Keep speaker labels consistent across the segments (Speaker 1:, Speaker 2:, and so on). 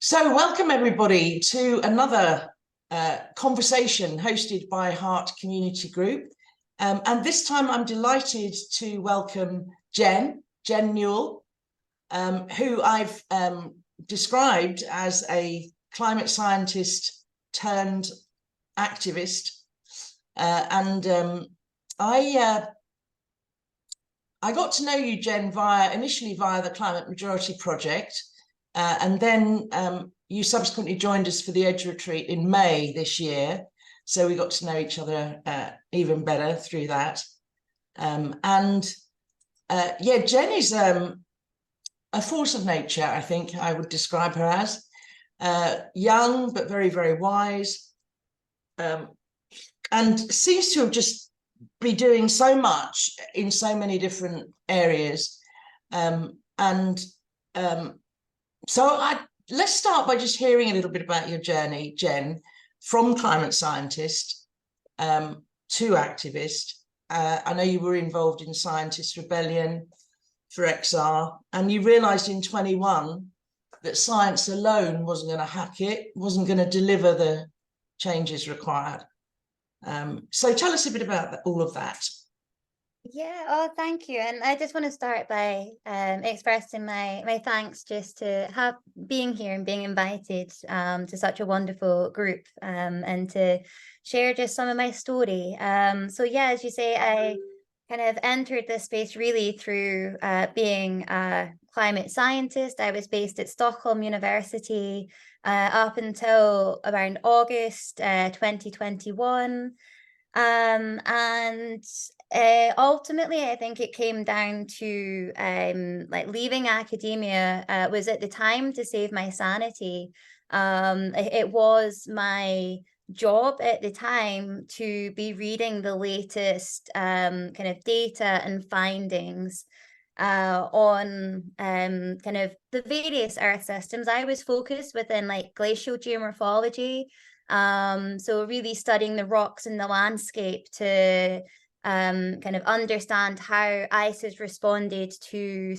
Speaker 1: So welcome everybody to another conversation hosted by Heart Community Group. And this time I'm delighted to welcome Jen Newall, who I've described as a climate scientist turned activist. I got to know you, Jen, initially via the Climate Majority Project. And then you subsequently joined us for the Edge Retreat in May this year. So we got to know each other even better through that. Yeah, Jen is a force of nature, I think I would describe her as. Young, but very, very wise. And seems to have just be doing so much in so many different areas. So let's start by just hearing a little bit about your journey, Jen, from climate scientist to activist. I know you were involved in Scientist Rebellion for XR, and you realised in 21 that science alone wasn't going to hack it, wasn't going to deliver the changes required. So tell us a bit about all of that.
Speaker 2: Yeah, thank you. And I just want to start by expressing my thanks just to being here and being invited to such a wonderful group and to share just some of my story. So yeah, as you say, I kind of entered this space really through being a climate scientist. I was based at Stockholm University up until around August 2021. And ultimately, I think it came down to like leaving academia was at the time to save my sanity. It was my job at the time to be reading the latest kind of data and findings on kind of the various Earth systems. I was focused within like glacial geomorphology. So really studying the rocks in the landscape to kind of understand how ice has responded to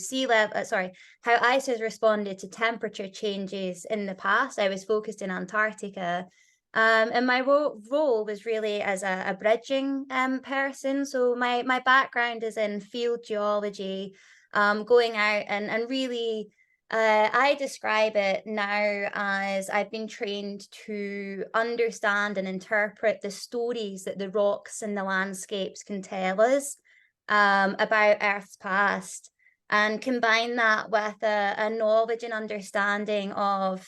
Speaker 2: how ice has responded to temperature changes in the past. I was focused in Antarctica. And my role was really as a bridging person. So my background is in field geology, going out and really I describe it now as I've been trained to understand and interpret the stories that the rocks and the landscapes can tell us about Earth's past, and combine that with a knowledge and understanding of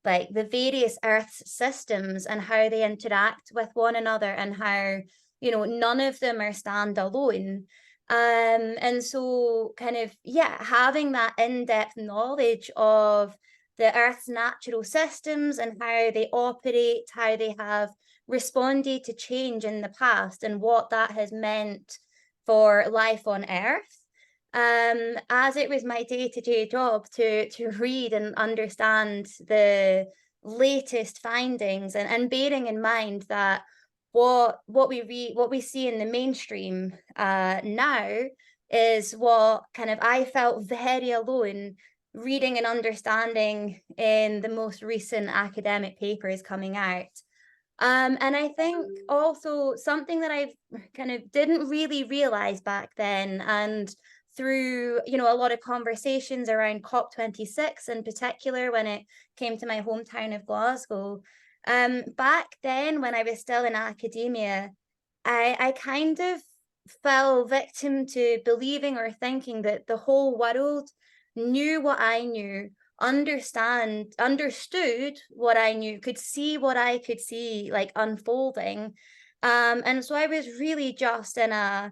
Speaker 2: like the various Earth's systems and how they interact with one another, and how, you know, none of them are standalone. And so kind of, yeah, having that in-depth knowledge of the Earth's natural systems and how they operate, how they have responded to change in the past, and what that has meant for life on Earth. As it was my day-to-day job to read and understand the latest findings, and bearing in mind that what we see in the mainstream now is what kind of I felt very alone reading and understanding in the most recent academic papers coming out. And I think also something that I kind of didn't really realize back then, and through, you know, a lot of conversations around COP26 in particular, when it came to my hometown of Glasgow, back then when I was still in academia, I kind of fell victim to believing or thinking that the whole world knew what I knew, understood what I knew, could see what I could see, like unfolding. And so I was really just in a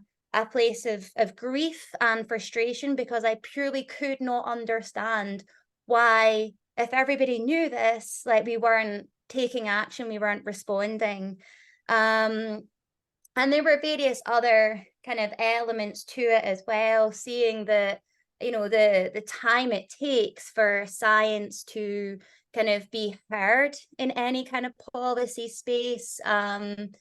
Speaker 2: place of grief and frustration, because I purely could not understand why, if everybody knew this, like we weren't taking action, we weren't responding. And there were various other kind of elements to it as well, seeing that, you know, the time it takes for science to kind of be heard in any kind of policy space, and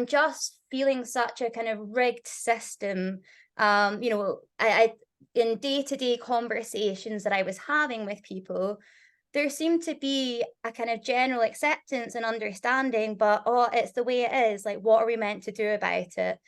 Speaker 2: just feeling such a kind of rigged system. You know, I in day-to-day conversations that I was having with people, there seemed to be a kind of general acceptance and understanding, but oh, it's the way it is. Like, what are we meant to do about it?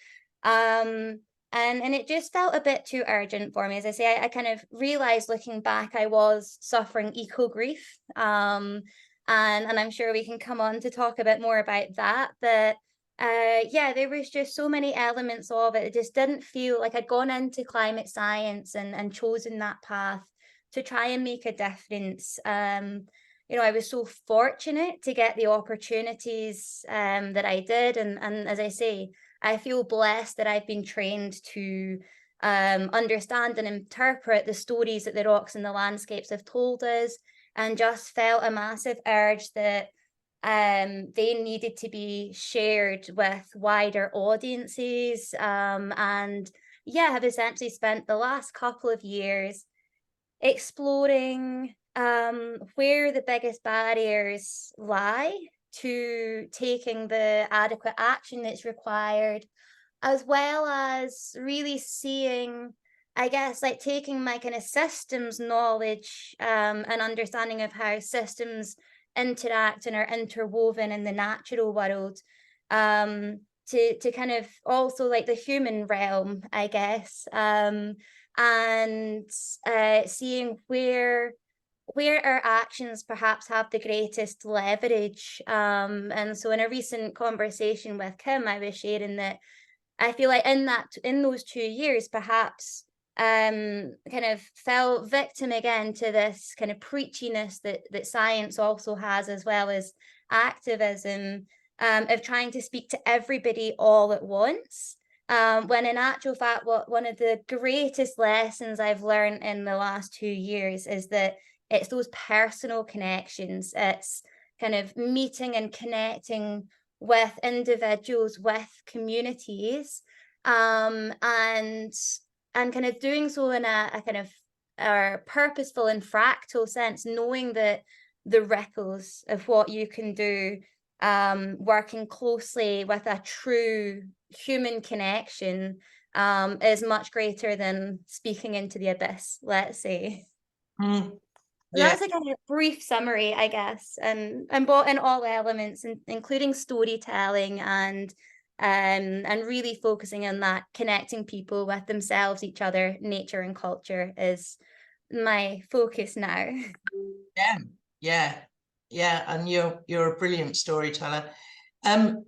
Speaker 2: And it just felt a bit too urgent for me. As I say, I kind of realized looking back, I was suffering eco grief. And I'm sure we can come on to talk a bit more about that. But yeah, there was just so many elements of it. It just didn't feel like I'd gone into climate science and chosen that path to try and make a difference. I was so fortunate to get the opportunities that I did. And as I say, I feel blessed that I've been trained to understand and interpret the stories that the rocks and the landscapes have told us, and just felt a massive urge that they needed to be shared with wider audiences. And yeah, have essentially spent the last couple of years exploring where the biggest barriers lie to taking the adequate action that's required, as well as really seeing, I guess, like taking my kind of systems knowledge and understanding of how systems interact and are interwoven in the natural world, to kind of also like the human realm, I guess, and seeing where our actions perhaps have the greatest leverage. And so in a recent conversation with Kim, I was sharing that I feel like in those 2 years, perhaps kind of fell victim again to this kind of preachiness that science also has, as well as activism, of trying to speak to everybody all at once. When in actual fact, one of the greatest lessons I've learned in the last 2 years is that it's those personal connections. It's kind of meeting and connecting with individuals, with communities, and kind of doing so in a kind of purposeful and fractal sense, knowing that the ripples of what you can do, working closely with a true human connection, is much greater than speaking into the abyss, let's say.
Speaker 1: Mm, yeah.
Speaker 2: That's a kind of brief summary, I guess, and brought in all elements, including storytelling and really focusing on that, connecting people with themselves, each other, nature, and culture is my focus now.
Speaker 1: Yeah, yeah, yeah, and you're a brilliant storyteller. Um,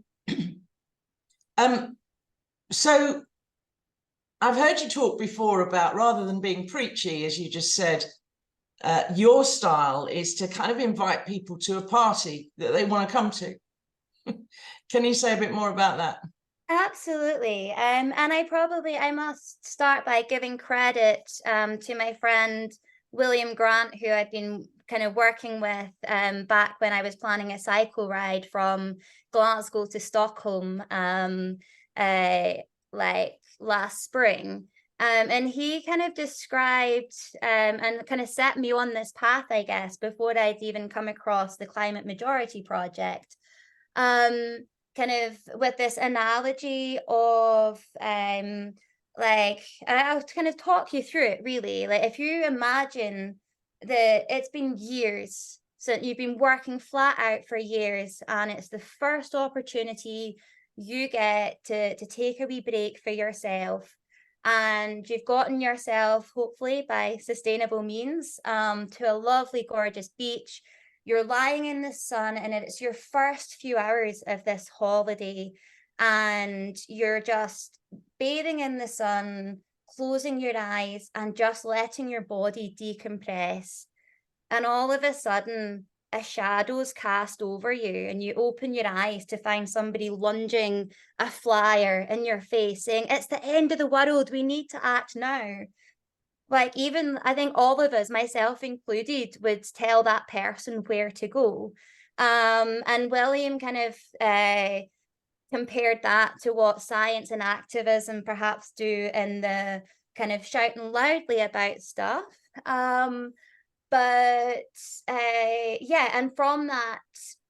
Speaker 1: so I've heard you talk before about, rather than being preachy, as you just said, your style is to kind of invite people to a party that they want to come to. Can you say a bit more about that?
Speaker 2: Absolutely. And I must start by giving credit to my friend William Grant, who I've been kind of working with back when I was planning a cycle ride from Glasgow to Stockholm, like last spring. And he kind of described and kind of set me on this path, I guess, before I'd even come across the Climate Majority Project. Kind of with this analogy of like I'll kind of talk you through it really. Like, if you imagine that it's been years, so you've been working flat out for years, and it's the first opportunity you get to take a wee break for yourself, and you've gotten yourself, hopefully by sustainable means, to a lovely gorgeous beach. You're lying in the sun, and it's your first few hours of this holiday, and you're just bathing in the sun, closing your eyes and just letting your body decompress. And all of a sudden, a shadow's cast over you, and you open your eyes to find somebody lunging a flyer in your face saying, "It's the end of the world. We need to act now." Like, even I think all of us, myself included, would tell that person where to go. And William kind of compared that to what science and activism perhaps do in the kind of shouting loudly about stuff. But yeah, and from that,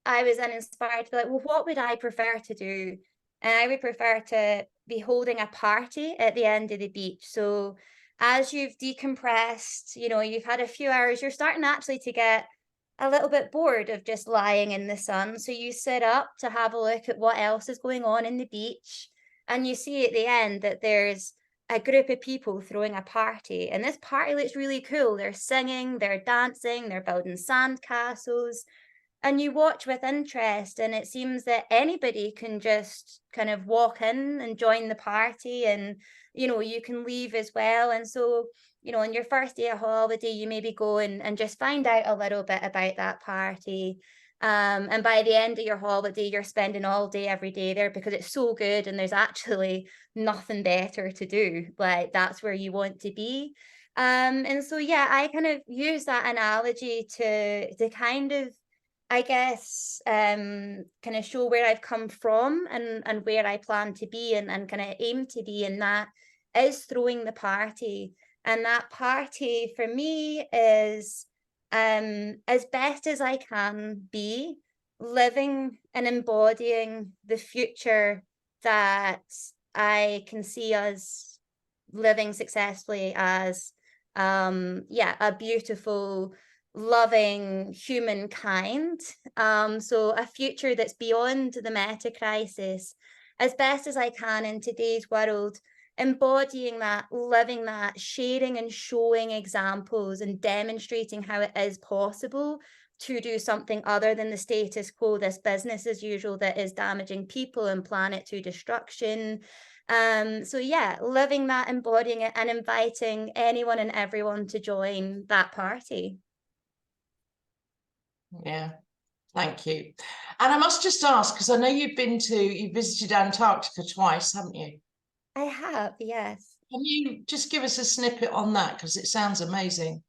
Speaker 2: I was then inspired to be like, well, what would I prefer to do? And I would prefer to be holding a party at the end of the beach. So as you've decompressed, you've had a few hours, you're starting actually to get a little bit bored of just lying in the sun. So you sit up to have a look at what else is going on in the beach. And you see at the end that there's a group of people throwing a party. And this party looks really cool. They're singing, they're dancing, they're building sand castles, and you watch with interest, and it seems that anybody can just kind of walk in and join the party, and you can leave as well. And so on your first day of holiday you maybe go and just find out a little bit about that party, and by the end of your holiday you're spending all day every day there because it's so good and there's actually nothing better to do. Like, that's where you want to be. And so yeah, I kind of use that analogy to kind of, I guess, kind of show where I've come from and where I plan to be and kind of aim to be, and that is throwing the party. And that party for me is, as best as I can be, living and embodying the future that I can see us living successfully as, yeah, a beautiful, loving humankind. So a future that's beyond the meta crisis, as best as I can in today's world, embodying that, living that, sharing and showing examples and demonstrating how it is possible to do something other than the status quo, this business as usual that is damaging people and planet to destruction. So yeah, living that, embodying it, and inviting anyone and everyone to join that party.
Speaker 1: Yeah, thank you. And I must just ask, because I know you visited Antarctica twice, haven't you?
Speaker 2: I have, yes.
Speaker 1: Can you just give us a snippet on that? Because it sounds amazing.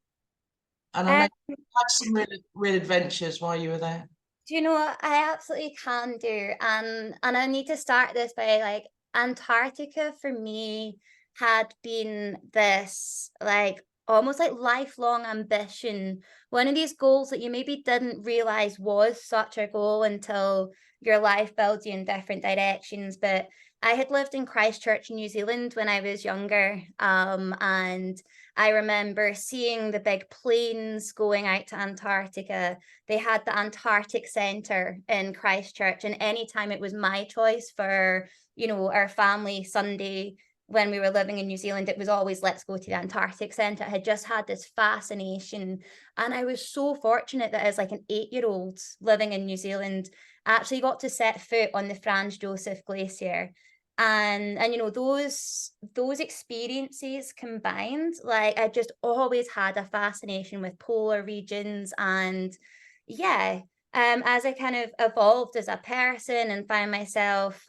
Speaker 1: And I know
Speaker 2: Um,
Speaker 1: you had some real adventures while you were there.
Speaker 2: do you know what I absolutely can do? And I need to start this by, like, Antarctica for me had been this, like, almost like lifelong ambition. One of these goals that you maybe didn't realize was such a goal until your life builds you in different directions. But I had lived in Christchurch, New Zealand when I was younger. And I remember seeing the big planes going out to Antarctica. They had the Antarctic Centre in Christchurch, and anytime it was my choice for, our family Sunday when we were living in New Zealand, it was always, let's go to the Antarctic Centre. I had just had this fascination, and I was so fortunate that as like an 8-year-old living in New Zealand, I actually got to set foot on the Franz Josef Glacier. And those experiences combined, like, I just always had a fascination with polar regions. And yeah, as I kind of evolved as a person and found myself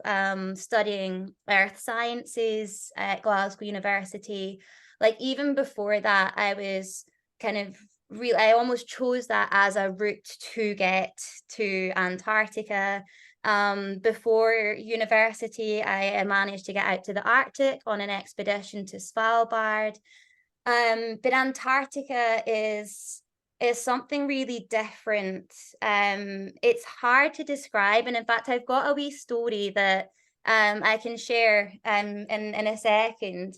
Speaker 2: studying earth sciences at Glasgow University, like, even before that, I was kind of real. I almost chose that as a route to get to Antarctica. Before university, I managed to get out to the Arctic on an expedition to Svalbard. But Antarctica is something really different. It's hard to describe, and in fact, I've got a wee story that I can share in a second,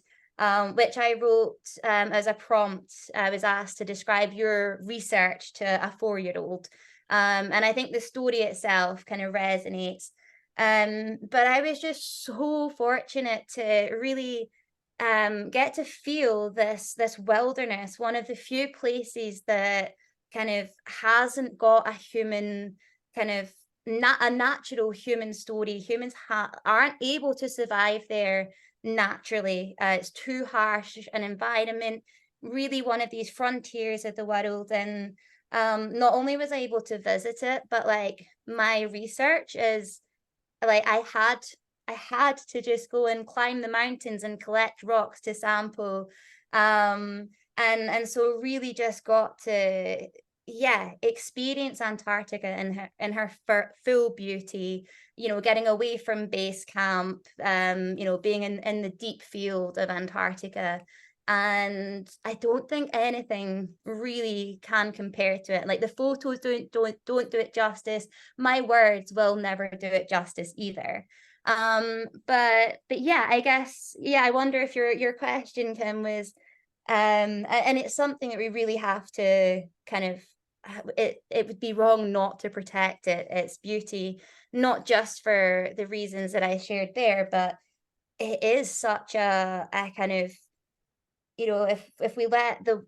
Speaker 2: which I wrote as a prompt. I was asked to describe your research to a 4-year-old. And I think the story itself kind of resonates. But I was just so fortunate to really get to feel this wilderness, one of the few places that kind of hasn't got a human kind of not a natural human story. Humans aren't able to survive there naturally. It's too harsh an environment, really one of these frontiers of the world. And not only was I able to visit it, but like my research is like I had to just go and climb the mountains and collect rocks to sample. And so really just got to, yeah, experience Antarctica in her full beauty, getting away from base camp, being in the deep field of Antarctica. And I don't think anything really can compare to it. Like, the photos don't do it justice. My words will never do it justice either. But yeah, I guess, yeah, I wonder if your question, Kim, was and it's something that we really have to kind of it would be wrong not to protect its beauty, not just for the reasons that I shared there, but it is such a kind of, you know, if we let the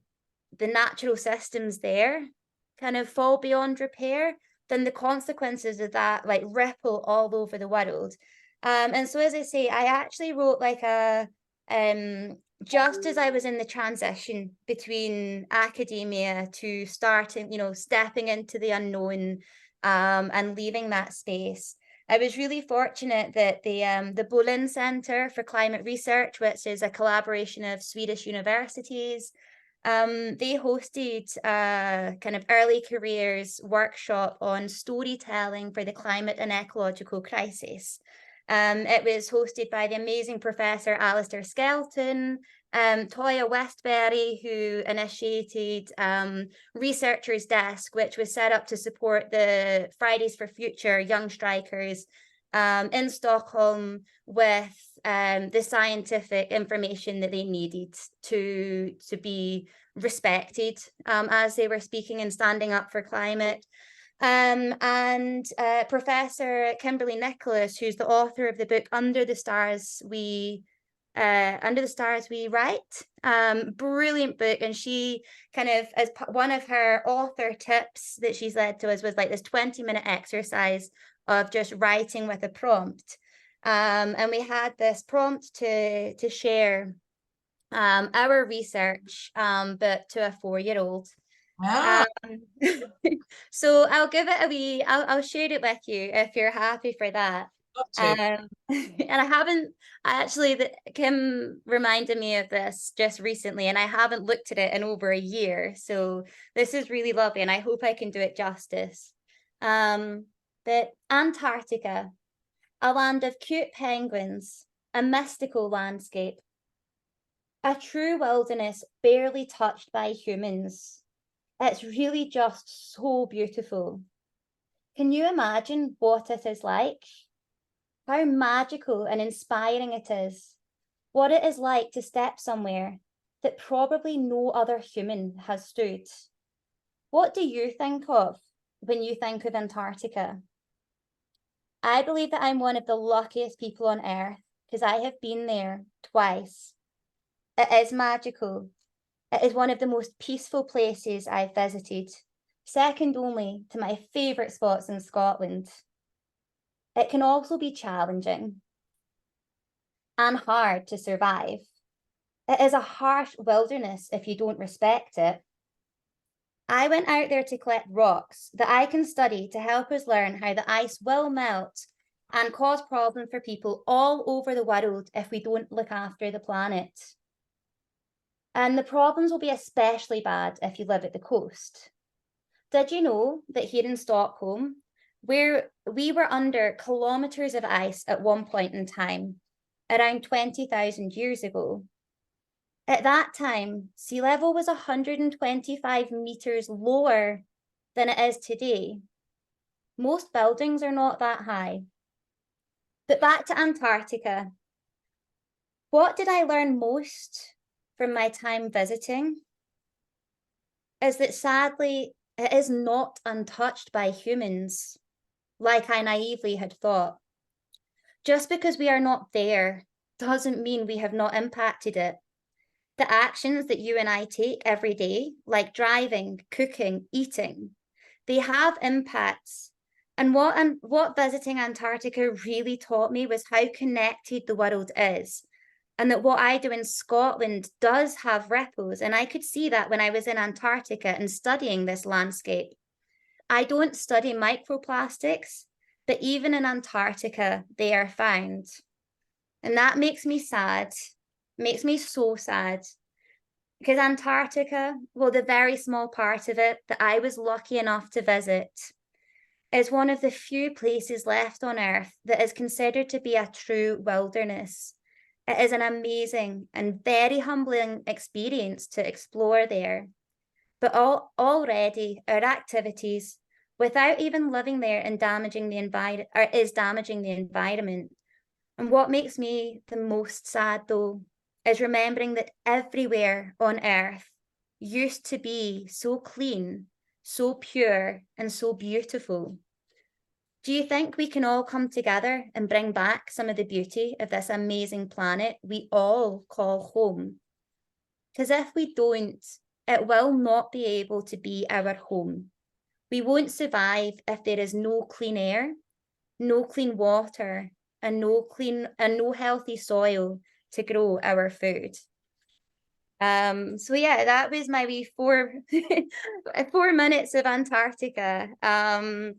Speaker 2: natural systems there kind of fall beyond repair, then the consequences of that like ripple all over the world. And so as I say, I actually wrote like a just as I was in the transition between academia to starting, you know, stepping into the unknown, and leaving that space. I was really fortunate that the Bolin Center for Climate Research, which is a collaboration of Swedish universities, they hosted a kind of early careers workshop on storytelling for the climate and ecological crisis. It was hosted by the amazing professor Alistair Skelton, Toya Westbury, who initiated Researchers Desk, which was set up to support the Fridays for Future young strikers in Stockholm with the scientific information that they needed to be respected as they were speaking and standing up for climate. And Professor Kimberly Nicholas, who's the author of the book Under the Stars We Write, brilliant book. And she kind of, as one of her author tips that she's led to us, was like this 20-minute exercise of just writing with a prompt. And we had this prompt to share our research, but to a 4-year-old.
Speaker 1: Ah,
Speaker 2: So I'll give it a wee, I'll share it with you if you're happy for that.
Speaker 1: got to.
Speaker 2: And I actually, Kim reminded me of this just recently, and I haven't looked at it in over a year. So this is really lovely, and I hope I can do it justice. But Antarctica, a land of cute penguins, a mystical landscape, a true wilderness barely touched by humans. It's really just so beautiful. Can you imagine what it is like? How magical and inspiring it is. What it is like to step somewhere that probably no other human has stood. What do you think of when you think of Antarctica? I believe that I'm one of the luckiest people on earth because I have been there twice. It is magical. It is one of the most peaceful places I've visited, second only to my favourite spots in Scotland. It can also be challenging and hard to survive. It is a harsh wilderness if you don't respect it. I went out there to collect rocks that I can study to help us learn how the ice will melt and cause problems for people all over the world if we don't look after the planet. And the problems will be especially bad if you live at the coast. Did you know that here in Stockholm, where we were under kilometres of ice at one point in time, around 20,000 years ago, at that time, sea level was 125 metres lower than it is today. Most buildings are not that high. But back to Antarctica. What did I learn most from my time visiting? Is that sadly, it is not untouched by humans, like I naively had thought. Just because we are not there doesn't mean we have not impacted it. The actions that you and I take every day, like driving, cooking, eating, they have impacts. And what visiting Antarctica really taught me was how connected the world is, and that what I do in Scotland does have ripples. And I could see that when I was in Antarctica and studying this landscape. I don't study microplastics, but even in Antarctica, they are found. And that makes me sad, makes me so sad. Because Antarctica, well, the very small part of it that I was lucky enough to visit, is one of the few places left on Earth that is considered to be a true wilderness. It is an amazing and very humbling experience to explore there. But already our activities, without even living there and damaging the environment, is damaging the environment. And what makes me the most sad, though, is remembering that everywhere on Earth used to be so clean, so pure and so beautiful. Do you think we can all come together and bring back some of the beauty of this amazing planet we all call home? Because if we don't, it will not be able to be our home. We won't survive if there is no clean air, no clean water, and no healthy soil to grow our food. So yeah, that was my wee 4 minutes of Antarctica.
Speaker 1: Beautiful,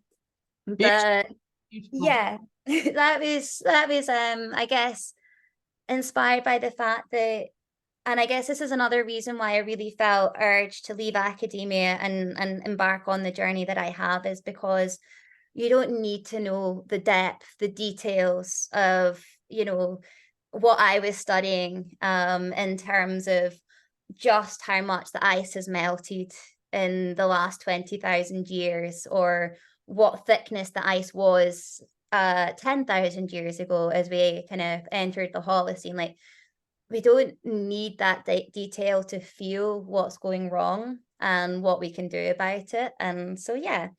Speaker 2: But
Speaker 1: beautiful.
Speaker 2: yeah, that was I guess inspired by the fact that, and I guess this is another reason why I really felt urged to leave academia and embark on the journey that I have, is because you don't need to know the depth, the details of, what I was studying, in terms of just how much the ice has melted in the last 20,000 years, or what thickness the ice was 10,000 years ago as we kind of entered the Holocene. Like, we don't need that detail to feel what's going wrong and what we can do about it. And so, yeah,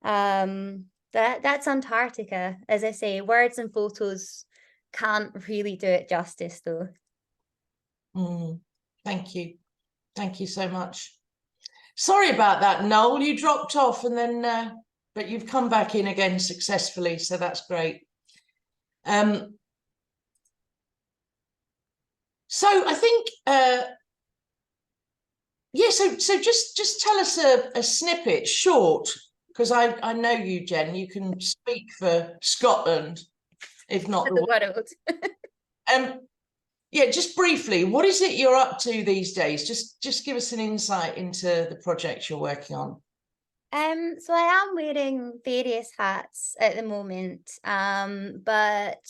Speaker 2: that's Antarctica. As I say, words and photos can't really do it justice, though.
Speaker 1: Thank you. Thank you so much. Sorry about that, Noel. You dropped off and then, but you've come back in again successfully, so that's great. So I think, yeah, so just tell us a snippet, short, because I know you, Jen, you can speak for Scotland, if not
Speaker 2: The
Speaker 1: the
Speaker 2: world.
Speaker 1: yeah, just briefly, what is it you're up to these days? Just give us an insight into the project you're working on.
Speaker 2: So I am wearing various hats at the moment, but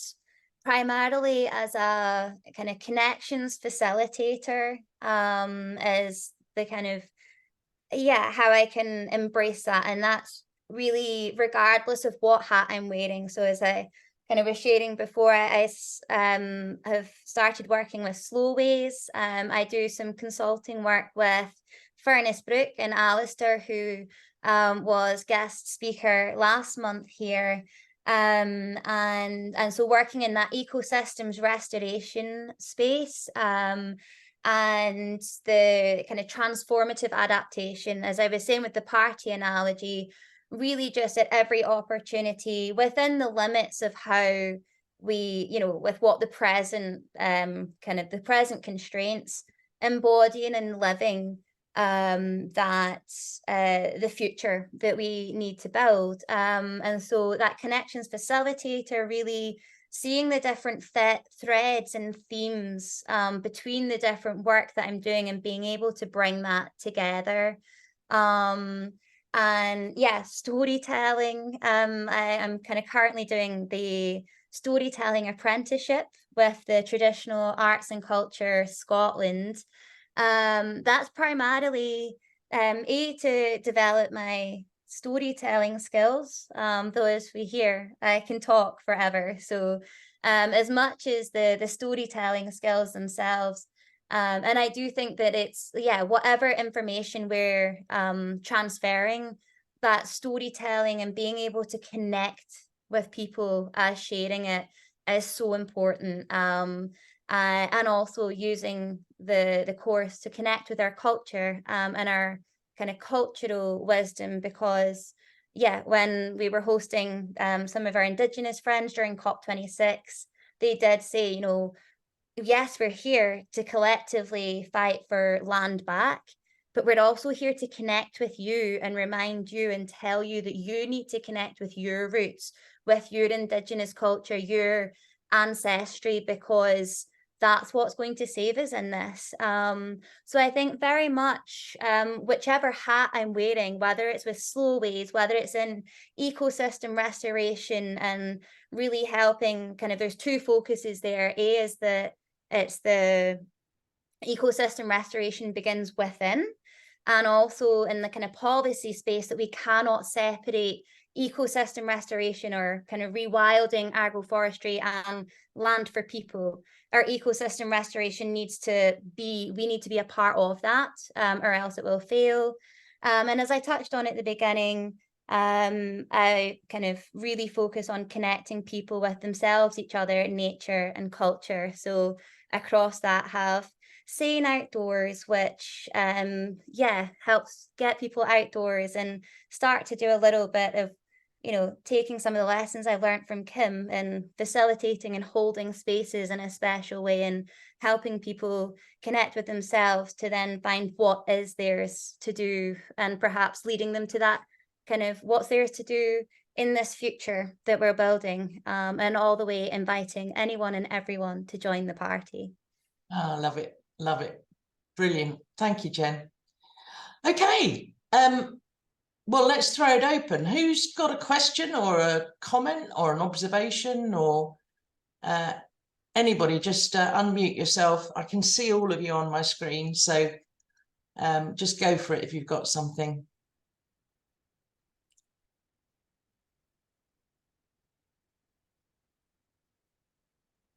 Speaker 2: primarily as a kind of connections facilitator, is the kind of, yeah, how I can embrace that. And that's really regardless of what hat I'm wearing. So as I kind of was sharing before, have started working with Slowways. I do some consulting work with Furnace Brook and Alistair, who was guest speaker last month here. And so working in that ecosystems restoration space, and the kind of transformative adaptation, as I was saying with the party analogy, really just at every opportunity within the limits of how we, with what the present, kind of the present constraints, embodying and living that the future that we need to build. And so that connections facilitator, really seeing the different threads and themes between the different work that I'm doing and being able to bring that together. And yeah, storytelling. I'm kind of currently doing the storytelling apprenticeship with the Traditional Arts and Culture Scotland. That's primarily to develop my storytelling skills, though as we hear, I can talk forever. So as much as the storytelling skills themselves, and I do think that it's, yeah, whatever information we're transferring, that storytelling and being able to connect with people as sharing it is so important. And also using the course to connect with our culture, and our kind of cultural wisdom, because yeah, when we were hosting some of our Indigenous friends during COP26, they did say, yes, we're here to collectively fight for land back, but we're also here to connect with you and remind you and tell you that you need to connect with your roots, with your Indigenous culture, your ancestry, because that's what's going to save us in this. So I think very much, whichever hat I'm wearing, whether it's with Slowways, whether it's in ecosystem restoration and really helping, kind of, there's two focuses there. A is that it's the ecosystem restoration begins within, and also in the kind of policy space, that we cannot separate ecosystem restoration or kind of rewilding, agroforestry, and land for people. Our ecosystem restoration we need to be a part of that, or else it will fail. And as I touched on at the beginning, I kind of really focus on connecting people with themselves, each other, nature and culture. So across that have SAÍN Outdoors, which helps get people outdoors and start to do a little bit of, taking some of the lessons I've learned from Kim and facilitating and holding spaces in a special way and helping people connect with themselves to then find what is theirs to do, and perhaps leading them to that kind of what's theirs to do in this future that we're building, and all the way inviting anyone and everyone to join the party.
Speaker 1: Oh, love it. Love it. Brilliant. Thank you, Jen. Okay. Well, let's throw it open. Who's got a question or a comment or an observation, or anybody? Just unmute yourself. I can see all of you on my screen, so just go for it if you've got something.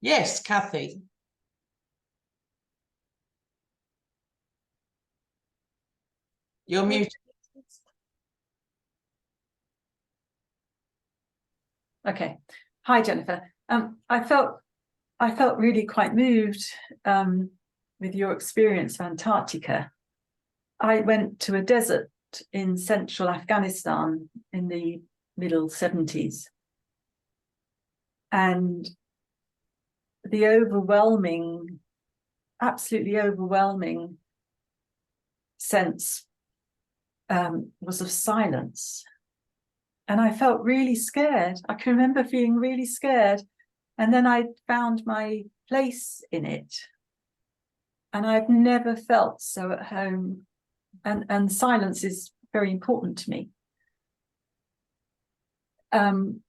Speaker 1: Yes, Kathy. You're muted.
Speaker 3: Okay. Hi, Jennifer. I felt really quite moved with your experience of Antarctica. I went to a desert in central Afghanistan in the middle 70s. And the absolutely overwhelming sense was of silence. And I felt really scared. I can remember feeling really scared. And then I found my place in it. And I've never felt so at home. And silence is very important to me. And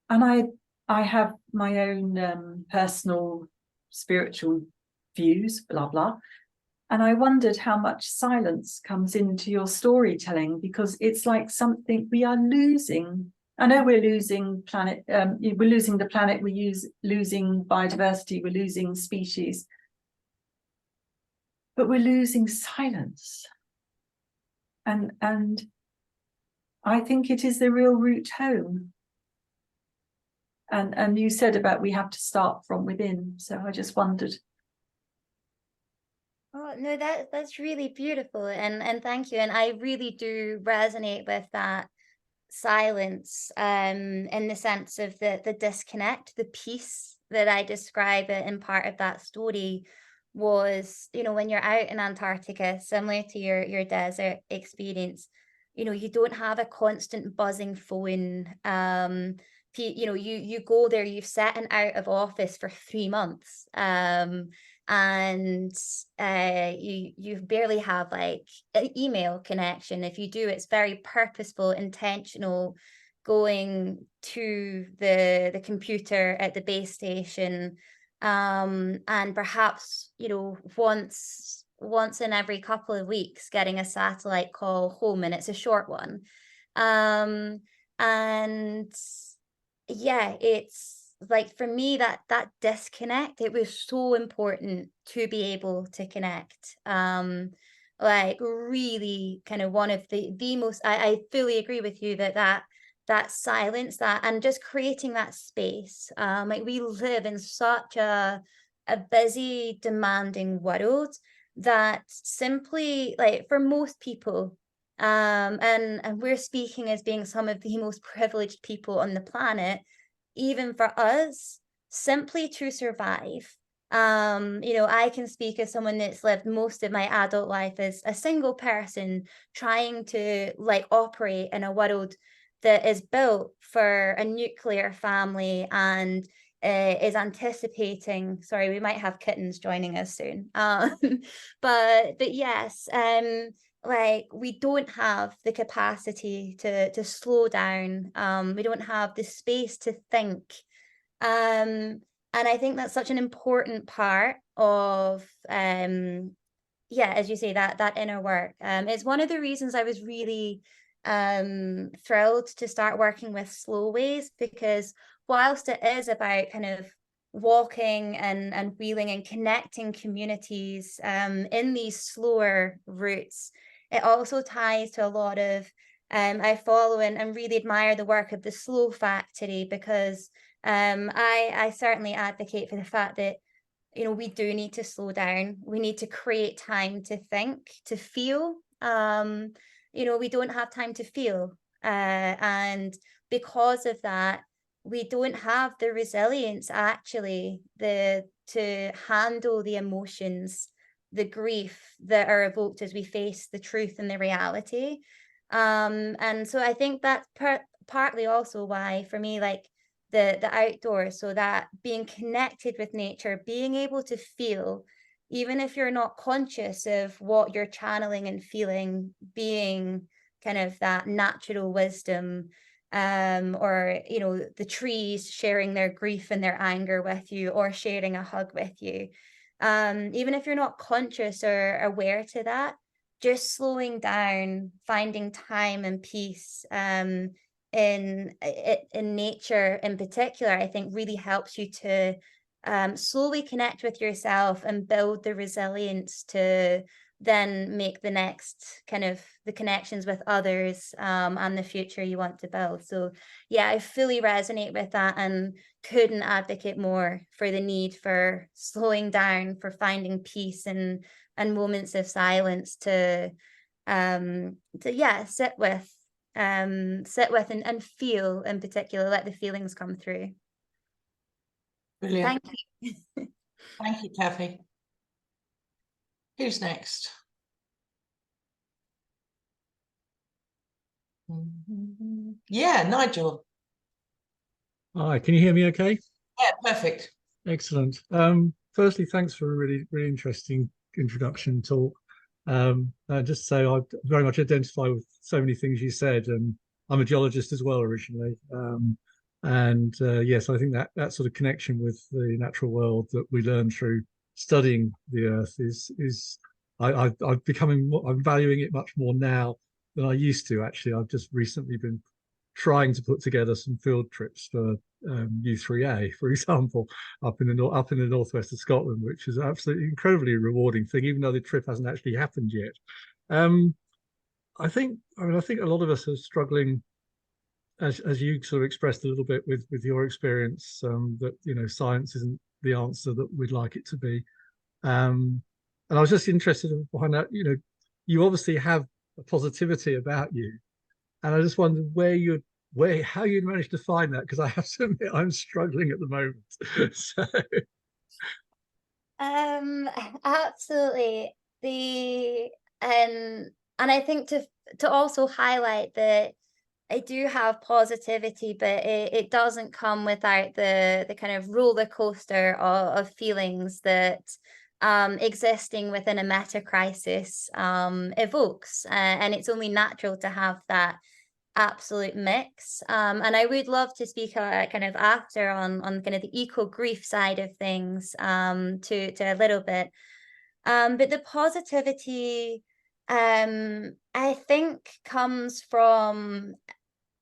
Speaker 3: I have my own personal spiritual views, blah, blah. And I wondered how much silence comes into your storytelling, because it's like something we are losing. I know we're losing we're losing the planet, we're losing biodiversity, we're losing species, but we're losing silence. And I think it is the real route home. And you said about we have to start from within. So I just wondered.
Speaker 2: Oh no, that's really beautiful, and thank you. And I really do resonate with that silence, in the sense of the disconnect, the peace that I describe it in part of that story was, when you're out in Antarctica, similar to your desert experience, you don't have a constant buzzing phone. You go there, you've sat in out of office for 3 months, and you barely have like an email connection. If you do, it's very purposeful, intentional, going to the computer at the base station, and perhaps once in every couple of weeks getting a satellite call home, and it's a short one. And yeah, it's like, for me, that disconnect, it was so important to be able to connect. Like, really kind of one of the most, I fully agree with you that silence, that, and just creating that space. Like, we live in such a busy, demanding world that simply, like, for most people, and we're speaking as being some of the most privileged people on the planet, even for us, simply to survive. I can speak as someone that's lived most of my adult life as a single person trying to like operate in a world that is built for a nuclear family and is anticipating, sorry, we might have kittens joining us soon. But yes, like, we don't have the capacity to slow down. We don't have the space to think. And I think that's such an important part of as you say, that inner work. It's one of the reasons I was really thrilled to start working with Slow Ways, because whilst it is about kind of walking and wheeling and connecting communities in these slower routes, it also ties to a lot of I follow and really admire the work of the Slow Factory, because I certainly advocate for the fact that, you know, we do need to slow down. We need to create time to think, to feel. You know, we don't have time to feel. And because of that, we don't have the resilience actually to handle the emotions, the grief that are evoked as we face the truth and the reality. And so I think that's partly also why, for me, like the outdoors, so that being connected with nature, being able to feel, even if you're not conscious of what you're channeling and feeling, being kind of that natural wisdom, or, you know, the trees sharing their grief and their anger with you, or sharing a hug with you. Even if you're not conscious or aware to that, just slowing down, finding time and peace, in nature in particular, I think really helps you to slowly connect with yourself and build the resilience to then make the next kind of the connections with others, and the future you want to build. So yeah, I fully resonate with that and couldn't advocate more for the need for slowing down, for finding peace and moments of silence to yeah, sit with and feel, in particular, let the feelings come through.
Speaker 1: Brilliant.
Speaker 2: Thank you.
Speaker 1: Thank you, Kathy. Who's next? Yeah, Nigel.
Speaker 4: Hi, can you hear me okay?
Speaker 1: Yeah, perfect.
Speaker 4: Excellent. Firstly, thanks for a really, really interesting introduction talk. Just to say, I very much identify with so many things you said, and I'm a geologist as well originally. Yes, I think that sort of connection with the natural world that we learn through studying the Earth is I'm becoming more, I'm valuing it much more now than I used to. Actually, I've just recently been trying to put together some field trips for U3A, for example, up in the northwest of Scotland, which is an absolutely incredibly rewarding thing, even though the trip hasn't actually happened yet. I think a lot of us are struggling, as you sort of expressed a little bit with your experience, that science isn't the answer that we'd like it to be. And I was just interested to find out, you obviously have a positivity about you, and I just wondered how you'd managed to find that, because I have to admit I'm struggling at the moment. So
Speaker 2: Absolutely. And I think to also highlight that I do have positivity, but it doesn't come without the kind of roller coaster of feelings that existing within a meta crisis evokes, and it's only natural to have that absolute mix. And I would love to speak kind of after on kind of the eco grief side of things, to a little bit. But the positivity, I think, comes from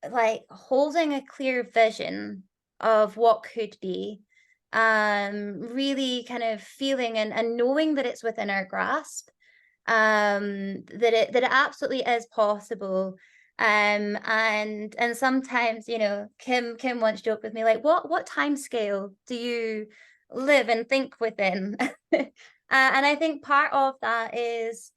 Speaker 2: like holding a clear vision of what could be, really kind of feeling and knowing that it's within our grasp, that it absolutely is possible. And sometimes, Kim once joked with me, like, what time scale do you live and think within? And I think part of that is,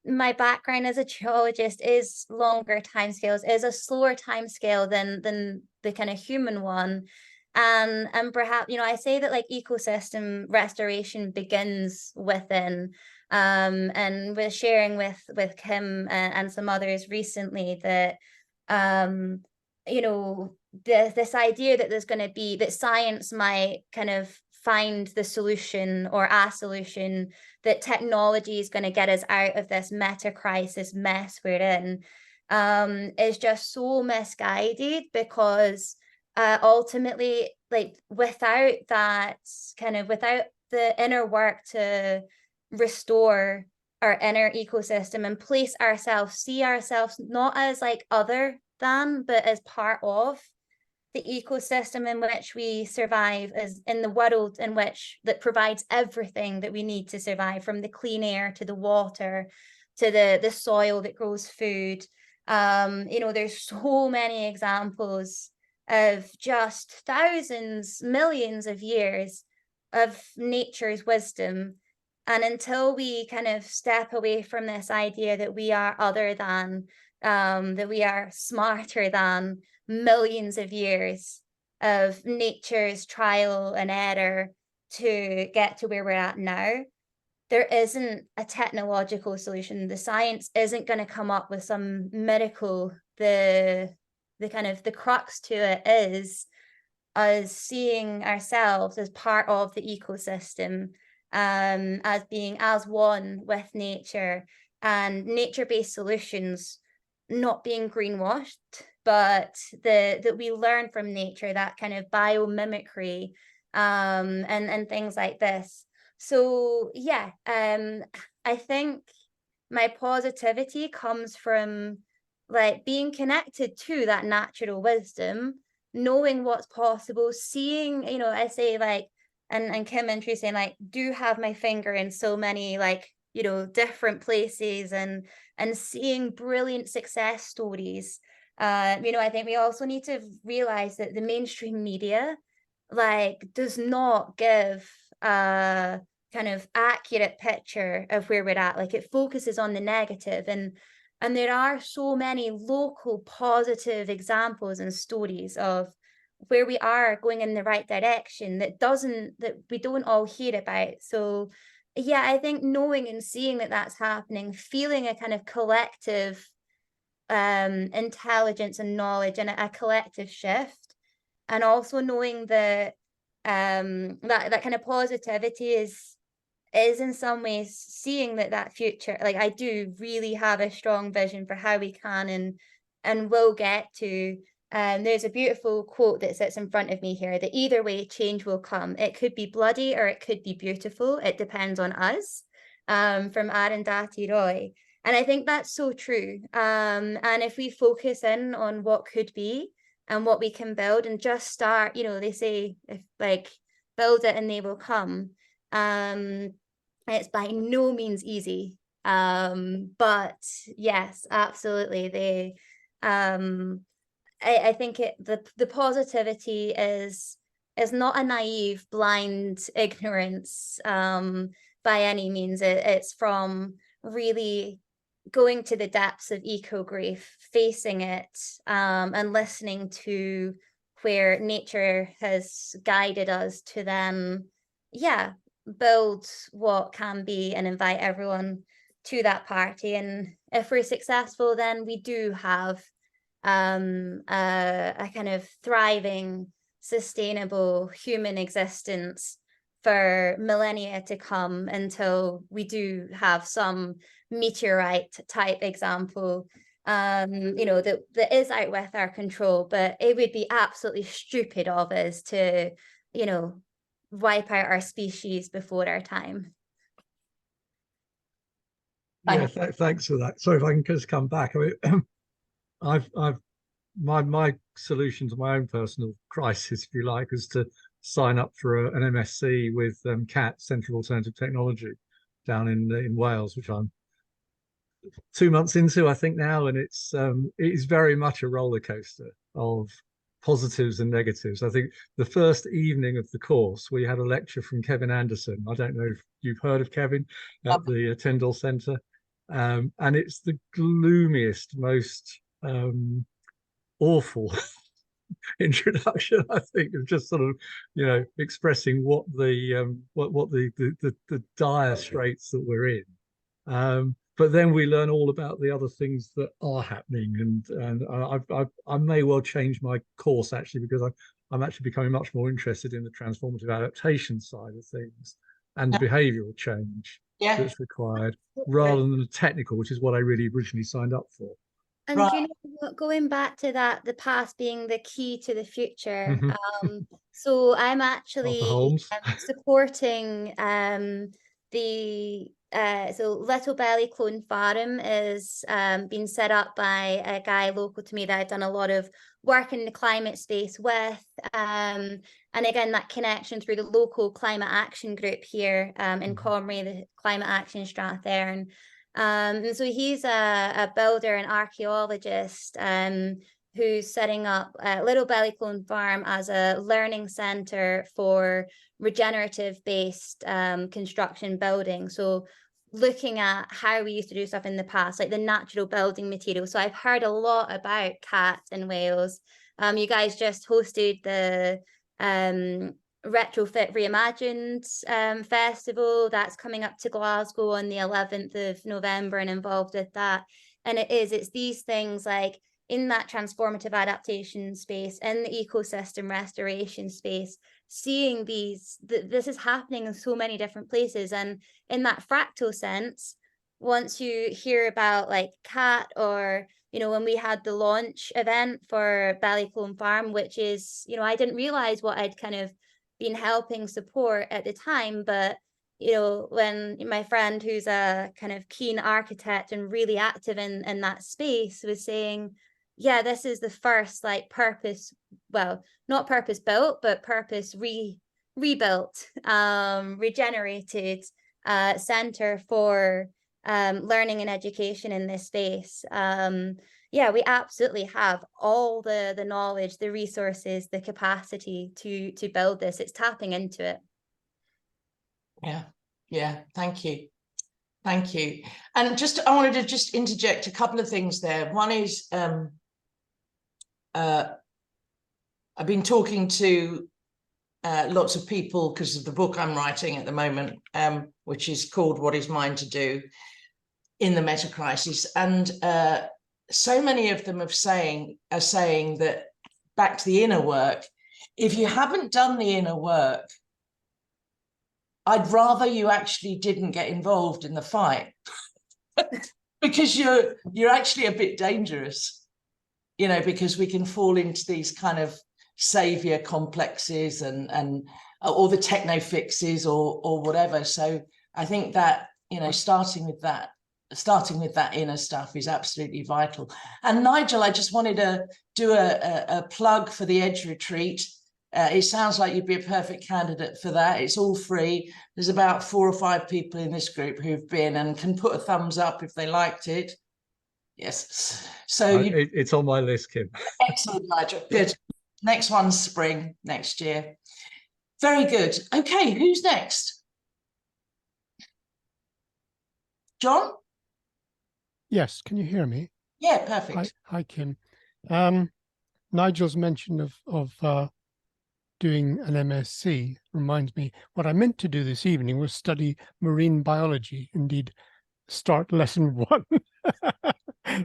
Speaker 2: my background as a geologist is longer timescales, is a slower timescale than the kind of human one. And perhaps, I say that like ecosystem restoration begins within, and we're sharing with Kim and some others recently that, this idea that there's going to be, that science might kind of find the solution or a solution, that technology is going to get us out of this meta crisis mess we're in, is just so misguided, because ultimately, like, without the inner work to restore our inner ecosystem and see ourselves not as like other than, but as part of, the ecosystem in which we survive is in the world in which that provides everything that we need to survive, from the clean air to the water to the soil that grows food. You know, there's so many examples of just thousands, millions of years of nature's wisdom. And until we kind of step away from this idea that we are other than, that we are smarter than millions of years of nature's trial and error to get to where we're at now, there isn't a technological solution. The science isn't going to come up with some miracle. The kind of the crux to it is us seeing ourselves as part of the ecosystem, as being as one with nature, and nature-based solutions not being greenwashed, but that we learn from nature, that kind of biomimicry, and things like this. So yeah, I think my positivity comes from like being connected to that natural wisdom, knowing what's possible, seeing, you know, I say like, and Kim and True saying like, do have my finger in so many like, you know, different places, and seeing brilliant success stories. You know, I think we also need to realize that the mainstream media like does not give a kind of accurate picture of where we're at. Like it focuses on the negative, and there are so many local positive examples and stories of where we are going in the right direction that we don't all hear about. So yeah, I think knowing and seeing that that's happening, feeling a kind of collective intelligence and knowledge, and a collective shift, and also knowing that that kind of positivity is in some ways seeing that future. Like I do really have a strong vision for how we can and will get to. There's a beautiful quote that sits in front of me here, that either way change will come. It could be bloody or it could be beautiful. It depends on us, from Arundhati Roy. And I think that's so true. And if we focus in on what could be and what we can build, and just start, you know, they say if like build it and they will come. It's by no means easy. But yes, absolutely. I think the positivity is not a naive, blind ignorance by any means. It's from really going to the depths of eco grief, facing it, and listening to where nature has guided us to then, yeah, build what can be and invite everyone to that party. And if we're successful, then we do have a kind of thriving, sustainable human existence for millennia to come, until we do have some meteorite type example, you know, that is out with our control. But it would be absolutely stupid of us to, you know, wipe out our species before our time.
Speaker 4: Yeah, thanks for that. Sorry if I can just come back. I mean, my solution to my own personal crisis, if you like, is to sign up for an MSc with CAT, Centre of Alternative Technology, down in Wales, which I'm 2 months into, I think now, and it is very much a roller coaster of positives and negatives. I think the first evening of the course, we had a lecture from Kevin Anderson. I don't know if you've heard of Kevin at the Tyndall Centre, and it's the gloomiest, most awful introduction, I think, of just sort of, you know, expressing what the dire straits that we're in. But then we learn all about the other things that are happening, and I may well change my course actually, because I'm actually becoming much more interested in the transformative adaptation side of things and the behavioural change that's required, rather than the technical, which is what I really originally signed up for.
Speaker 2: And right. You know, going back to that, the past being the key to the future. So I'm actually supporting so Little Belly Clone Farm is been set up by a guy local to me that I've done a lot of work in the climate space with. And again, that connection through the local climate action group here in Comrie, the Climate Action Strathern. And so he's a builder and archaeologist who's setting up Little Belly Clone Farm as a learning centre for regenerative based construction building. So looking at how we used to do stuff in the past, like the natural building material. So I've heard a lot about Cat in Wales. You guys just hosted the Retrofit Reimagined festival that's coming up to Glasgow on the 11th of November and involved with that. And it's these things like in that transformative adaptation space, in the ecosystem restoration space, seeing this is happening in so many different places. And in that fractal sense, once you hear about like Cat, or, you know, when we had the launch event for Ballyclone Farm, which is, you know, I didn't realize what I'd kind of been helping support at the time, but you know, when my friend who's a kind of keen architect and really active in that space was saying, yeah, this is the first like not purpose built, but purpose rebuilt, regenerated center for learning and education in this space. Yeah, we absolutely have all the knowledge, the resources, the capacity to build this. It's tapping into it.
Speaker 1: Yeah, thank you. Thank you. And I wanted to just interject a couple of things there. One is I've been talking to lots of people because of the book I'm writing at the moment, which is called What Is Mine to Do in the Meta Crisis. And so many of them are saying that back to the inner work, if you haven't done the inner work, I'd rather you actually didn't get involved in the fight because you're actually a bit dangerous, you know, because we can fall into these kind of savior complexes and or the techno fixes or whatever. So I think that, you know, starting with that inner stuff is absolutely vital. And Nigel, I just wanted to do a plug for the Edge Retreat. It sounds like you'd be a perfect candidate for that. It's all free. There's about 4 or 5 people in this group who've been and can put a thumbs up if they liked it. Yes. So
Speaker 4: it's on my list, Kim.
Speaker 1: Excellent, Nigel. Good. Next one's spring next year. Very good. Okay, who's next? John?
Speaker 5: Yes, can you hear me?
Speaker 1: Yeah, perfect.
Speaker 5: Hi, Kim. Nigel's mention of doing an MSc reminds me what I meant to do this evening was study marine biology, indeed start lesson 1.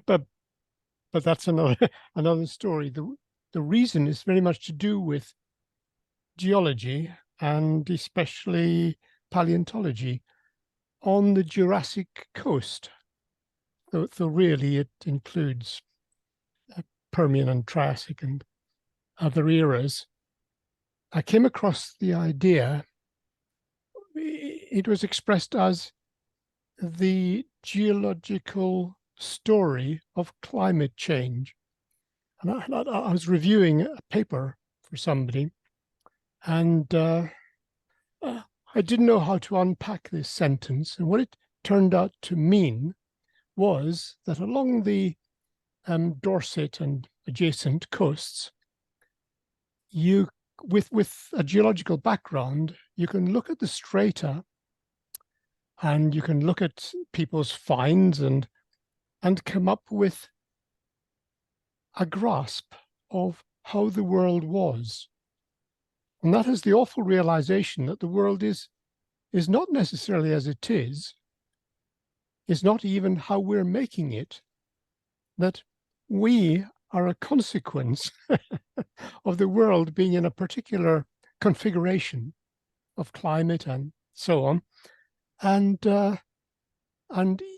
Speaker 5: but that's another story. The reason is very much to do with geology and especially paleontology on the Jurassic coast. So really it includes Permian and Triassic and other eras. I came across the idea, it was expressed as the geological story of climate change. And I was reviewing a paper for somebody, and I didn't know how to unpack this sentence. And what it turned out to mean was that along the Dorset and adjacent coasts, with a geological background, you can look at the strata and you can look at people's finds and come up with a grasp of how the world was. And that is the awful realization that the world is not necessarily as it is not even how we're making it, that we are a consequence of the world being in a particular configuration of climate and so on. And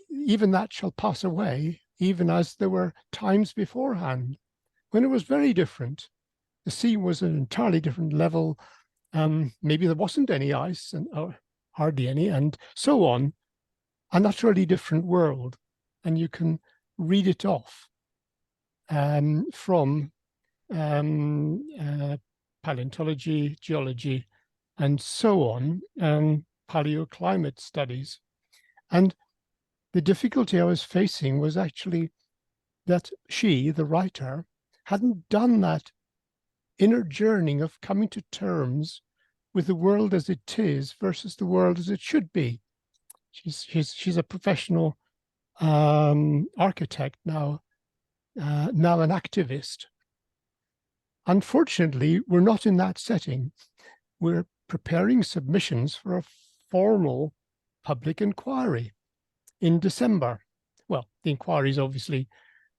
Speaker 5: even that shall pass away, even as there were times beforehand when it was very different. The sea was an entirely different level. Maybe there wasn't any ice, or hardly any, and so on, an utterly different world. And you can read it off from paleontology, geology, and so on, paleoclimate studies. And the difficulty I was facing was actually that she, the writer, hadn't done that inner journey of coming to terms with the world as it is versus the world as it should be. She's a professional architect now, now an activist. Unfortunately, we're not in that setting. We're preparing submissions for a formal public inquiry in December. Well, the inquiry's obviously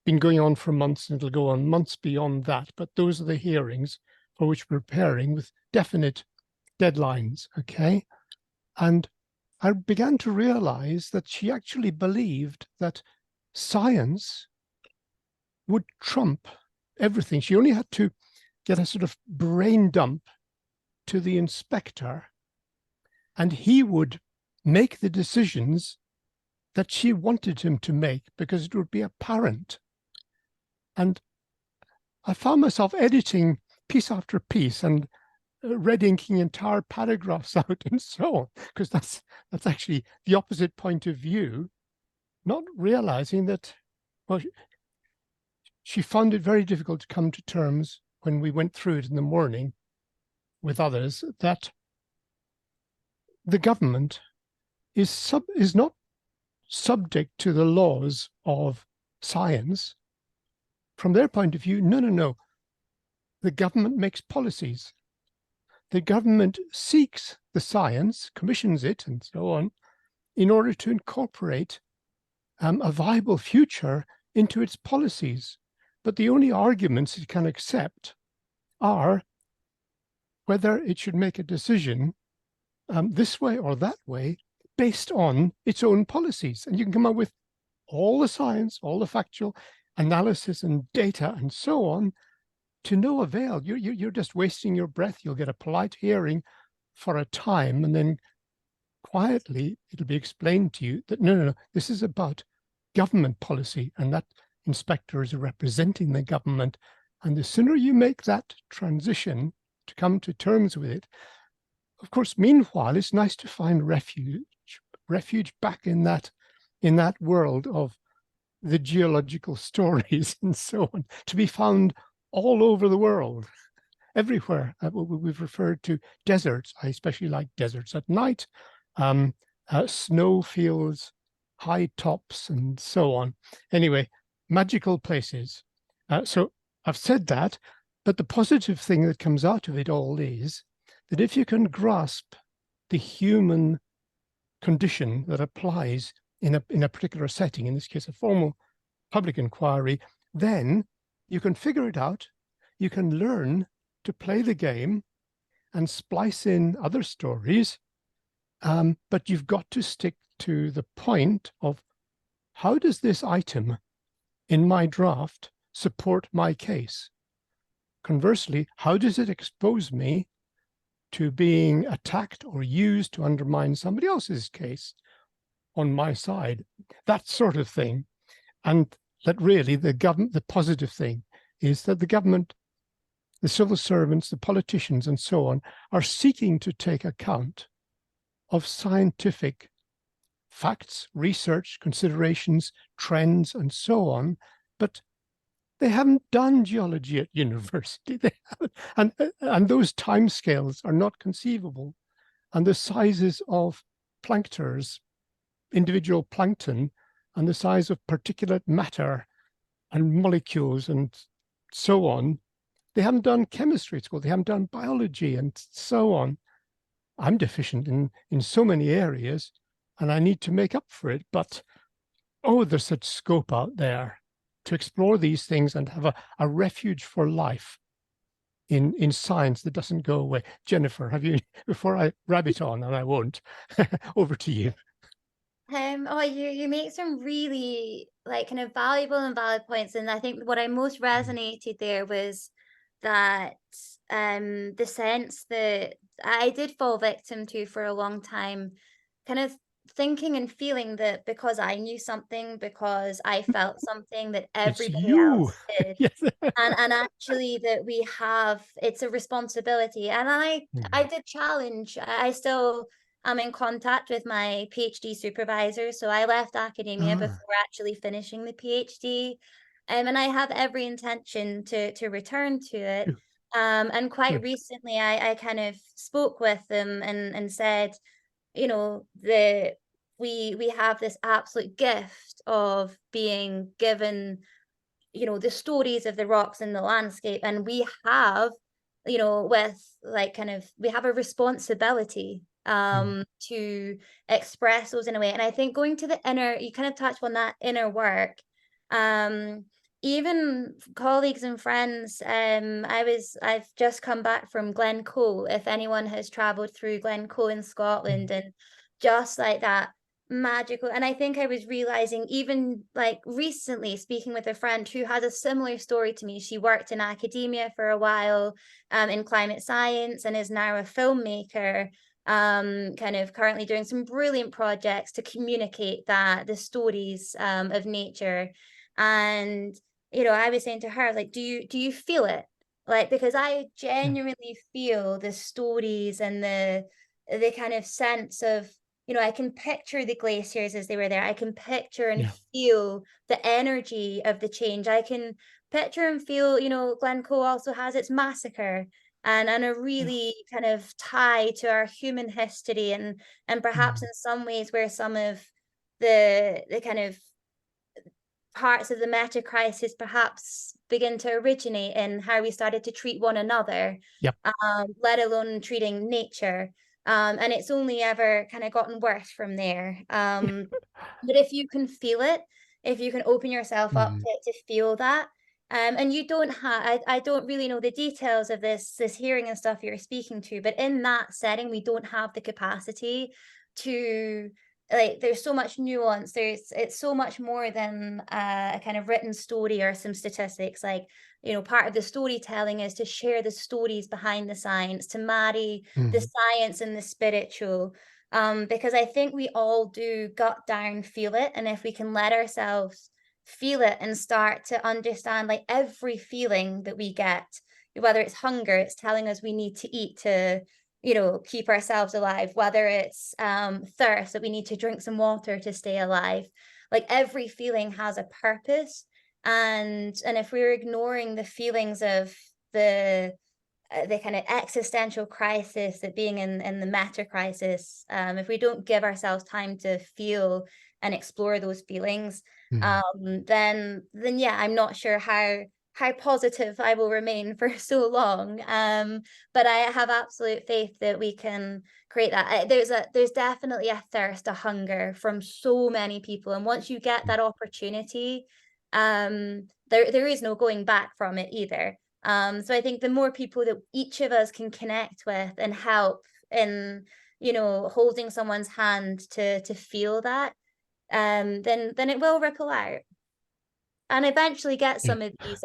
Speaker 5: been going on for months, and it'll go on months beyond that, but those are the hearings for which we're preparing with definite deadlines, okay? And I began to realize that she actually believed that science would trump everything. She only had to get a sort of brain dump to the inspector, and he would make the decisions that she wanted him to make because it would be apparent. And I found myself editing piece after piece and red inking entire paragraphs out and so on, because that's actually the opposite point of view, not realizing that, well, she found it very difficult to come to terms when we went through it in the morning with others, that the government is not subject to the laws of science. From their point of view, no. The government makes policies. The government seeks the science, commissions it, and so on, in order to incorporate a viable future into its policies. But the only arguments it can accept are whether it should make a decision this way or that way based on its own policies. And you can come up with all the science, all the factual analysis and data and so on, to no avail. You're just wasting your breath. You'll get a polite hearing for a time, and then quietly it'll be explained to you that no, this is about government policy, and that inspector is representing the government. And the sooner you make that transition to come to terms with it, of course, meanwhile, it's nice to find refuge back in that world of the geological stories and so on, to be found all over the world, everywhere. We've referred to deserts. I especially like deserts at night, snow fields, high tops, and so on. Anyway, magical places. So I've said that, but the positive thing that comes out of it all is that if you can grasp the human condition that applies in a particular setting, in this case, a formal public inquiry, then you can figure it out, you can learn to play the game and splice in other stories, but you've got to stick to the point of, how does this item in my draft support my case? Conversely, how does it expose me to being attacked or used to undermine somebody else's case on my side? That sort of thing. And that really the positive thing is that the government, the civil servants, the politicians, and so on, are seeking to take account of scientific facts, research, considerations, trends, and so on, but they haven't done geology at university. They haven't, and those timescales are not conceivable. And the sizes of plankters, individual plankton, and the size of particulate matter and molecules and so on, they haven't done chemistry at school, they haven't done biology and so on. I'm deficient in so many areas, and I need to make up for it. But, oh, there's such scope out there to explore these things and have a refuge for life in science that doesn't go away. Jennifer, have you, before I rabbit on, and I won't, over to you.
Speaker 2: You make some really kind of valuable and valid points, and I think what I most resonated there was that the sense that I did fall victim to for a long time, kind of thinking and feeling that because I knew something, because I felt something, that
Speaker 5: It's
Speaker 2: everybody
Speaker 5: you.
Speaker 2: else did.
Speaker 5: Yes.
Speaker 2: And actually that we have, it's a responsibility. And I did challenge. I still am in contact with my PhD supervisor. So I left academia
Speaker 5: Ah.
Speaker 2: before actually finishing the PhD. And I have every intention to return to it.
Speaker 5: Good.
Speaker 2: And quite
Speaker 5: Good.
Speaker 2: recently I kind of spoke with them and said, you know, we have this absolute gift of being given, you know, the stories of the rocks and the landscape, and we have, you know, with like kind of, we have a responsibility to express those in a way. And I think going to the inner, you kind of touched on that inner work, um even colleagues and friends, I've just come back from Glencoe, if anyone has traveled through Glencoe in Scotland, and just like that magical. And I think I was realizing, even like recently, speaking with a friend who has a similar story to me. She worked in academia for a while, in climate science, and is now a filmmaker, kind of currently doing some brilliant projects to communicate that the stories of nature. And you know, I was saying to her, like, do you feel it? Like, because I genuinely feel the stories and the kind of sense of, you know, I can picture the glaciers as they were there. I can picture and feel the energy of the change. I can picture and feel, you know, Glencoe also has its massacre, and a really kind of tie to our human history, and perhaps in some ways where some of the kind of parts of the meta crisis perhaps begin to originate in how we started to treat one another,
Speaker 5: Yep.
Speaker 2: Let alone treating nature. And it's only ever kind of gotten worse from there. But if you can feel it, if you can open yourself up to feel that, and you don't have, I don't really know the details of this hearing and stuff you're speaking to, but in that setting, we don't have the capacity to, like, there's so much nuance. It's so much more than a kind of written story or some statistics. Like, you know, part of the storytelling is to share the stories behind the science, to marry the science and the spiritual. Because I think we all do gut down feel it. And if we can let ourselves feel it and start to understand, like, every feeling that we get, whether it's hunger, it's telling us we need to eat to, you know, keep ourselves alive, whether it's thirst, that we need to drink some water to stay alive. Like, every feeling has a purpose. And if we're ignoring the feelings of the kind of existential crisis, that being in the meta crisis, if we don't give ourselves time to feel and explore those feelings, then yeah, I'm not sure how positive I will remain for so long. But I have absolute faith that we can create that. There's definitely a thirst, a hunger from so many people, and once you get that opportunity, there is no going back from it either. So I think the more people that each of us can connect with and help in, you know, holding someone's hand to feel that, then it will ripple out and eventually get some of these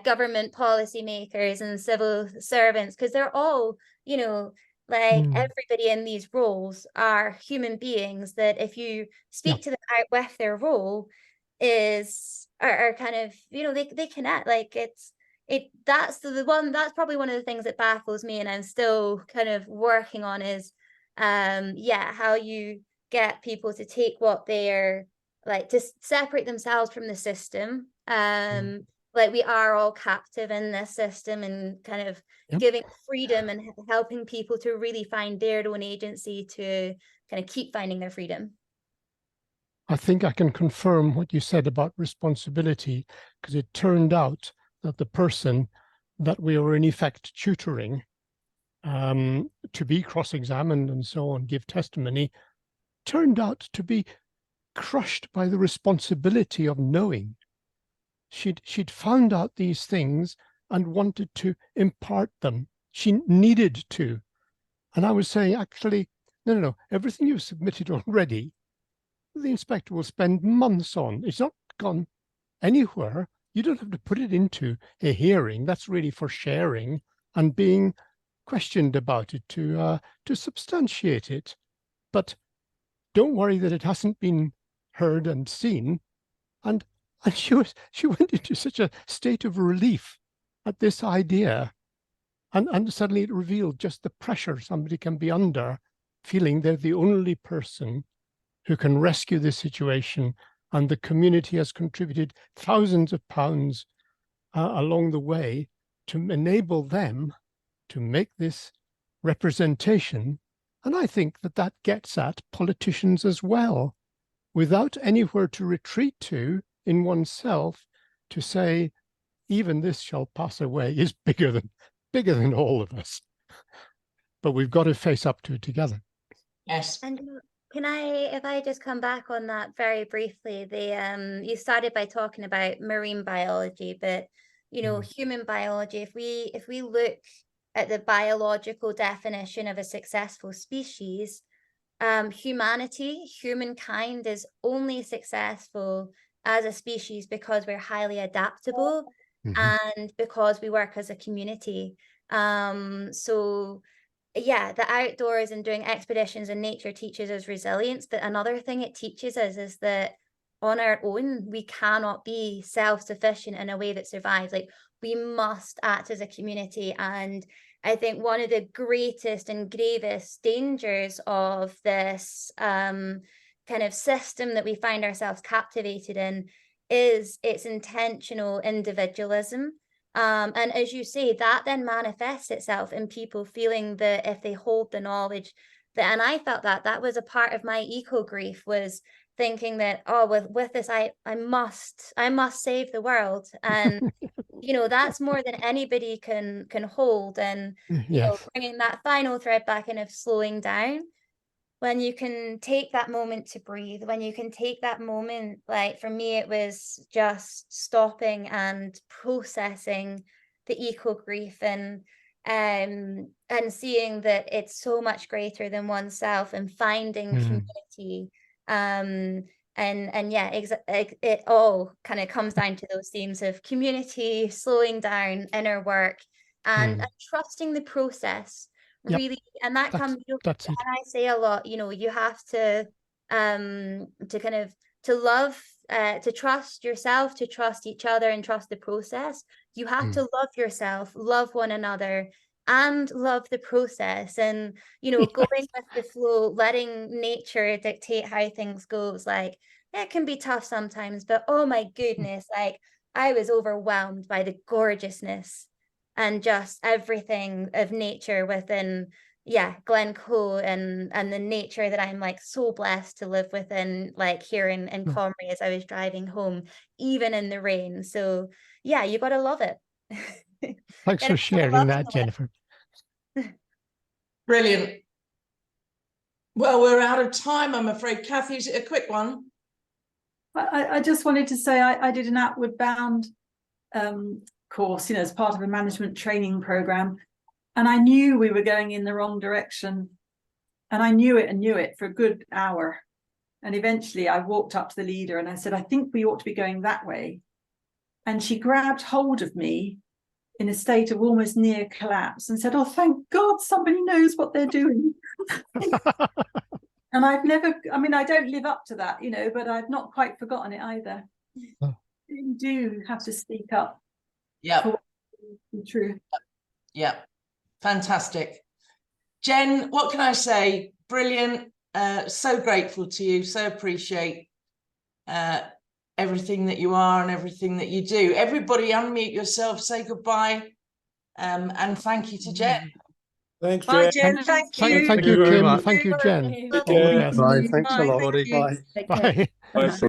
Speaker 2: government policymakers and civil servants, because they're all, you know, like, everybody in these roles are human beings that, if you speak to them out with their role, are kind of, you know, they connect. Like, that's the one, that's probably one of the things that baffles me, and I'm still kind of working on, is how you get people to take what they're, like, to separate themselves from the system. Like, we are all captive in this system, and kind of giving freedom and helping people to really find their own agency to kind of keep finding their freedom.
Speaker 5: I think I can confirm what you said about responsibility, because it turned out that the person that we were in effect tutoring to be cross-examined and so on, give testimony, turned out to be crushed by the responsibility of knowing. She'd found out these things and wanted to impart them. She needed to. And I was saying, actually, no, everything you've submitted already, the inspector will spend months on. It's not gone anywhere. You don't have to put it into a hearing. That's really for sharing and being questioned about it to substantiate it. But don't worry that it hasn't been heard and seen. And she went into such a state of relief at this idea. And suddenly it revealed just the pressure somebody can be under, feeling they're the only person who can rescue this situation. And the community has contributed thousands of pounds along the way to enable them to make this representation. And I think that that gets at politicians as well, without anywhere to retreat to in oneself, to say, even this shall pass away, is bigger than all of us. But we've got to face up to it together.
Speaker 1: Yes.
Speaker 2: And can if I just come back on that very briefly, you started by talking about marine biology, but human biology, if we look at the biological definition of a successful species, humankind is only successful as a species because we're highly adaptable and because we work as a community. So yeah, the outdoors and doing expeditions in nature teaches us resilience. But another thing it teaches us is that on our own, we cannot be self-sufficient in a way that survives. Like, we must act as a community. And I think one of the greatest and gravest dangers of this kind of system that we find ourselves captivated in is its intentional individualism. And as you say, that then manifests itself in people feeling that if they hold the knowledge that, and I felt that was a part of my eco grief, was thinking that, oh, with this, I must save the world. And that's more than anybody can hold. And bringing that final thread back in of slowing down, when you can take that moment to breathe, when you can take that moment, like for me, it was just stopping and processing the eco grief and seeing that it's so much greater than oneself, and finding community. And yeah, it all kind of comes down to those themes of community, slowing down, inner work, and trusting the process. Really, and that comes,
Speaker 5: that's it.
Speaker 2: and I say a lot, you have to kind of love, to trust yourself, to trust each other, and trust the process. You have to love yourself, love one another, and love the process. And going with the flow, letting nature dictate how things goes. Like, it can be tough sometimes, but oh my goodness, like, I was overwhelmed by the gorgeousness and just everything of nature within Glencoe, and the nature that I'm like so blessed to live within, like here in Comrie as I was driving home, even in the rain. So yeah, you gotta love it.
Speaker 5: Thanks for sharing that, Jennifer.
Speaker 1: Brilliant. Well, we're out of time, I'm afraid. Kathy, is it a quick one?
Speaker 3: I just wanted to say I did an Outward Bound course, as part of a management training program, and I knew we were going in the wrong direction, and I knew it for a good hour. And eventually I walked up to the leader and I said, I think we ought to be going that way. And she grabbed hold of me in a state of almost near collapse and said, oh, thank God somebody knows what they're doing. And I don't live up to that, but I've not quite forgotten it either. You do have to speak up.
Speaker 1: Yeah.
Speaker 3: True.
Speaker 1: Yeah. Fantastic. Jen, what can I say? Brilliant. So grateful to you. So appreciate everything that you are and everything that you do. Everybody unmute yourself, say goodbye. And thank you to Jen.
Speaker 6: Thanks,
Speaker 1: Bye,
Speaker 6: Jen.
Speaker 1: Jen. Thank you.
Speaker 5: Thank you,
Speaker 4: very
Speaker 5: Kim.
Speaker 4: much.
Speaker 5: Thank you, Jen.
Speaker 6: Take
Speaker 5: All the
Speaker 6: care.
Speaker 5: best.
Speaker 6: Bye.
Speaker 3: Thanks a lot.
Speaker 5: Bye.
Speaker 3: Bye.